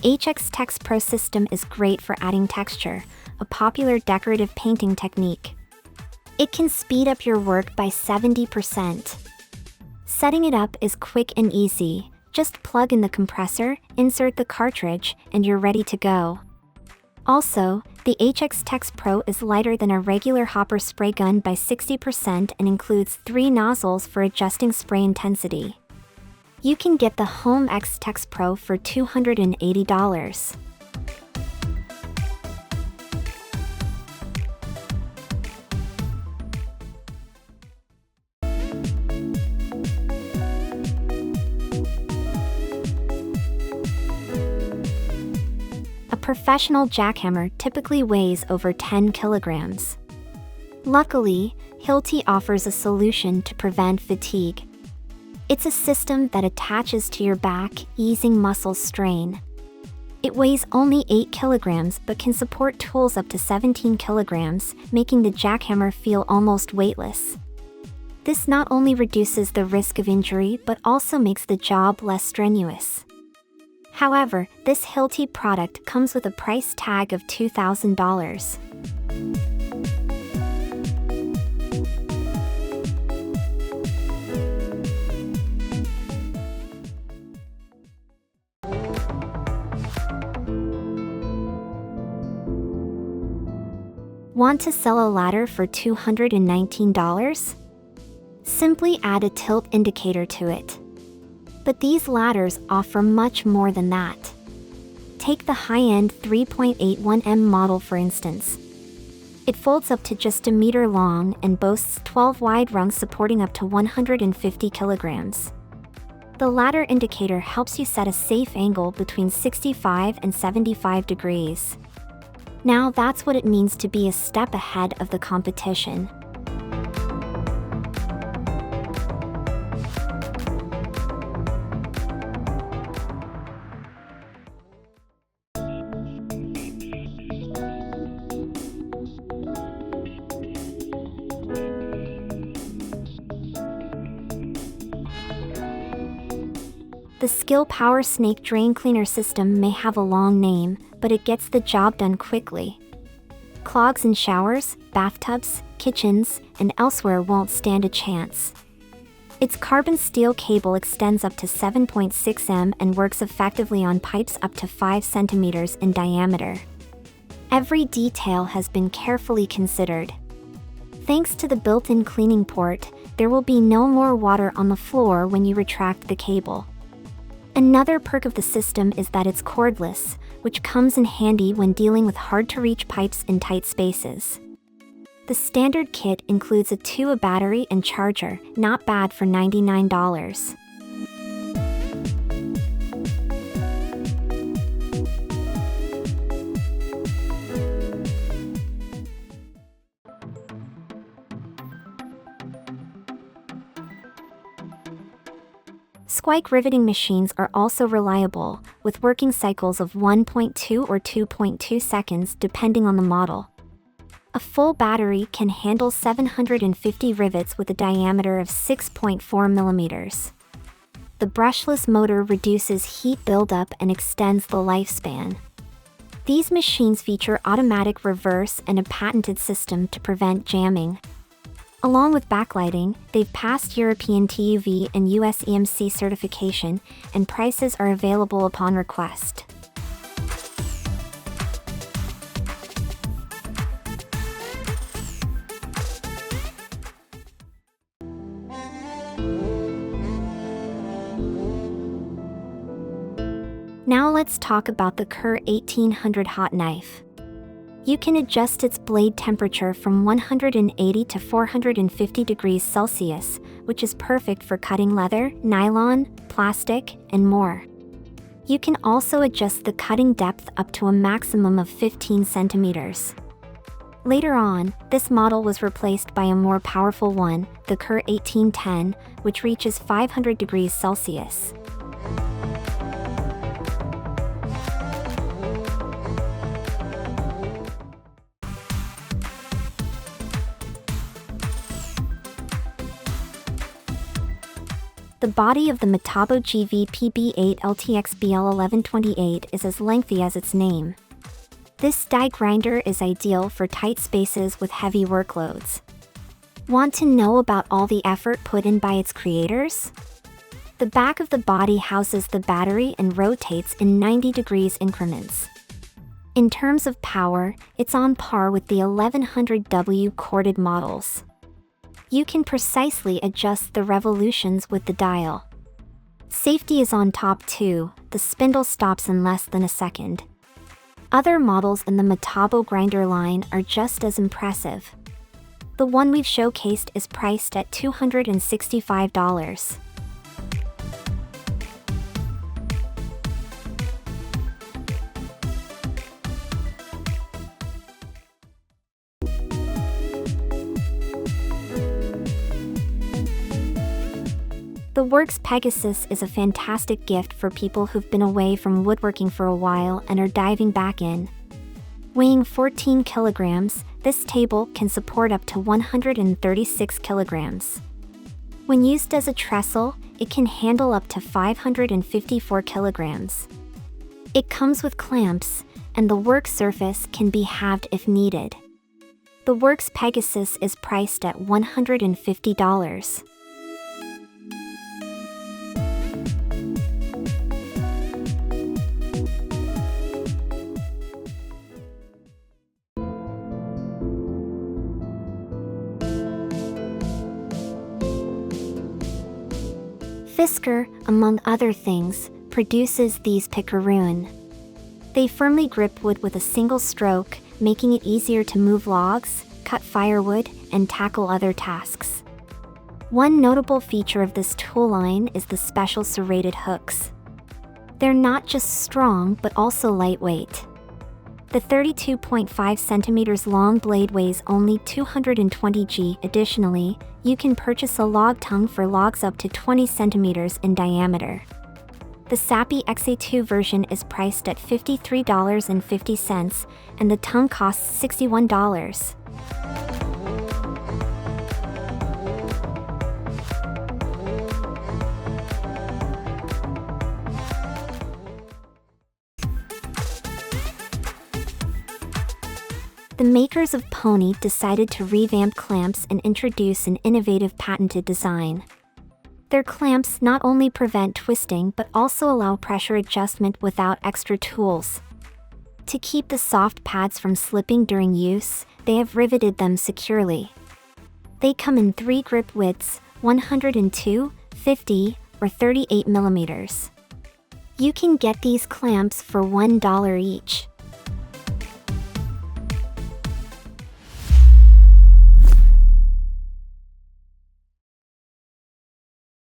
The HX Text Pro system is great for adding texture, a popular decorative painting technique. It can speed up your work by 70%. Setting it up is quick and easy. Just plug in the compressor, insert the cartridge, and you're ready to go. Also, the HX Text Pro is lighter than a regular hopper spray gun by 60% and includes 3 nozzles for adjusting spray intensity. You can get the Homax Text Pro for $280. A professional jackhammer typically weighs over 10 kilograms. Luckily, Hilti offers a solution to prevent fatigue. It's a system that attaches to your back, easing muscle strain. It weighs only 8 kilograms but can support tools up to 17 kilograms, making the jackhammer feel almost weightless. This not only reduces the risk of injury but also makes the job less strenuous. However, this Hilti product comes with a price tag of $2,000. Want to sell a ladder for $219? Simply add a tilt indicator to it. But these ladders offer much more than that. Take the high-end 3.81mm model for instance. It folds up to just a meter long and boasts 12 wide rungs supporting up to 150 kilograms. The ladder indicator helps you set a safe angle between 65 and 75 degrees. Now that's what it means to be a step ahead of the competition. The Skill Power Snake Drain Cleaner system may have a long name, but it gets the job done quickly. Clogs in showers, bathtubs, kitchens, and elsewhere won't stand a chance. Its carbon steel cable extends up to 7.6 m and works effectively on pipes up to 5 centimeters in diameter. Every detail has been carefully considered. Thanks to the built-in cleaning port, there will be no more water on the floor when you retract the cable. Another perk of the system is that it's cordless, which comes in handy when dealing with hard-to-reach pipes in tight spaces. The standard kit includes a 2A battery and charger, not bad for $99. Squike riveting machines are also reliable, with working cycles of 1.2 or 2.2 seconds depending on the model. A full battery can handle 750 rivets with a diameter of 6.4 millimeters. The brushless motor reduces heat buildup and extends the lifespan. These machines feature automatic reverse and a patented system to prevent jamming. Along with backlighting, they've passed European TÜV and US EMC certification, and prices are available upon request. Now let's talk about the Kempeer 1800 hot knife. You can adjust its blade temperature from 180 to 450 degrees Celsius, which is perfect for cutting leather, nylon, plastic, and more. You can also adjust the cutting depth up to a maximum of 15 centimeters. Later on, this model was replaced by a more powerful one, the Kempeer 1810, which reaches 500 degrees Celsius. The body of the Metabo GV-PB8LTX-BL1128 is as lengthy as its name. This die grinder is ideal for tight spaces with heavy workloads. Want to know about all the effort put in by its creators? The back of the body houses the battery and rotates in 90-degree increments. In terms of power, it's on par with the 1100W corded models. You can precisely adjust the revolutions with the dial. Safety is on top too, the spindle stops in less than a second. Other models in the Metabo grinder line are just as impressive. The one we've showcased is priced at $265. The Works Pegasus is a fantastic gift for people who've been away from woodworking for a while and are diving back in. Weighing 14 kilograms, this table can support up to 136 kilograms. When used as a trestle, it can handle up to 554 kilograms. It comes with clamps, and the work surface can be halved if needed. The Works Pegasus is priced at $150. Fisker, among other things, produces these picaroon. They firmly grip wood with a single stroke, making it easier to move logs, cut firewood, and tackle other tasks. One notable feature of this tool line is the special serrated hooks. They're not just strong but also lightweight. The 32.5 centimeters long blade weighs only 220 g. Additionally, you can purchase a log tongue for logs up to 20 centimeters in diameter. The Sappie XA22 version is priced at $53.50, and the tongue costs $61. The makers of Pondy decided to revamp clamps and introduce an innovative patented design. Their clamps not only prevent twisting but also allow pressure adjustment without extra tools. To keep the soft pads from slipping during use, they have riveted them securely. They come in 3 grip widths, 102, 50, or 38 millimeters. You can get these clamps for $1 each.